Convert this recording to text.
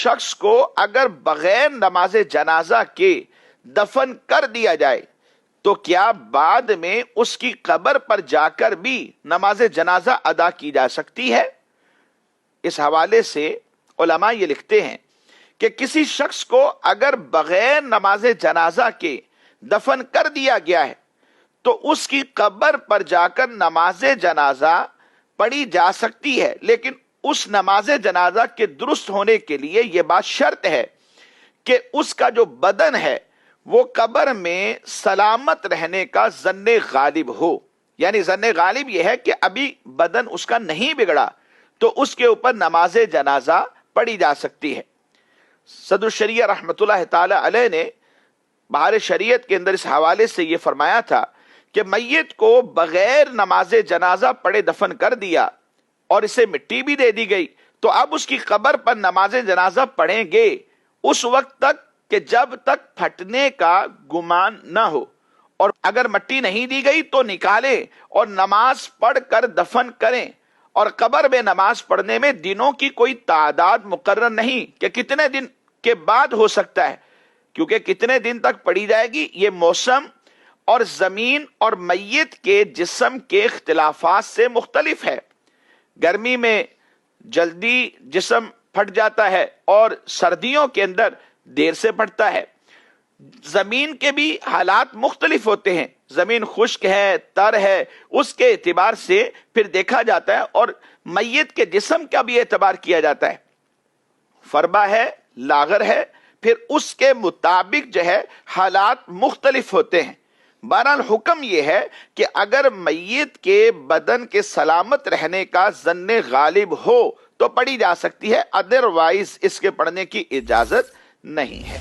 شخص کو اگر بغیر نماز جنازہ کے دفن کر دیا جائے تو کیا بعد میں اس کی قبر پر جا کر بھی نماز جنازہ ادا کی جا سکتی ہے؟ اس حوالے سے علماء یہ لکھتے ہیں کہ کسی شخص کو اگر بغیر نماز جنازہ کے دفن کر دیا گیا ہے تو اس کی قبر پر جا کر نماز جنازہ پڑھی جا سکتی ہے، لیکن اس نماز جنازہ کے درست ہونے کے لیے یہ بات شرط ہے کہ اس کا جو بدن ہے وہ قبر میں سلامت رہنے کا ظن غالب ہو. یعنی ظن غالب یہ ہے کہ ابھی بدن اس کا نہیں بگڑا تو اس کے اوپر نماز جنازہ پڑھی جا سکتی ہے. صدر الشریعہ رحمۃ اللہ تعالی علیہ نے بہار شریعت کے اندر اس حوالے سے یہ فرمایا تھا کہ میت کو بغیر نماز جنازہ پڑھے دفن کر دیا اور اسے مٹی بھی دے دی گئی تو اب اس کی قبر پر نماز جنازہ پڑھیں گے اس وقت تک کہ جب تک پھٹنے کا گمان نہ ہو، اور اگر مٹی نہیں دی گئی تو نکالیں اور نماز پڑھ کر دفن کریں. اور قبر میں نماز پڑھنے میں دنوں کی کوئی تعداد مقرر نہیں کہ کتنے دن کے بعد ہو سکتا ہے، کیونکہ کتنے دن تک پڑھی جائے گی یہ موسم اور زمین اور میت کے جسم کے اختلافات سے مختلف ہے. گرمی میں جلدی جسم پھٹ جاتا ہے اور سردیوں کے اندر دیر سے پھٹتا ہے. زمین کے بھی حالات مختلف ہوتے ہیں، زمین خشک ہے، تر ہے، اس کے اعتبار سے پھر دیکھا جاتا ہے، اور میت کے جسم کا بھی اعتبار کیا جاتا ہے. فربا ہے، لاغر ہے، پھر اس کے مطابق جو ہے حالات مختلف ہوتے ہیں. بہرحال حکم یہ ہے کہ اگر میت کے بدن کے سلامت رہنے کا ظن غالب ہو تو پڑھی جا سکتی ہے، ادروائز اس کے پڑھنے کی اجازت نہیں ہے.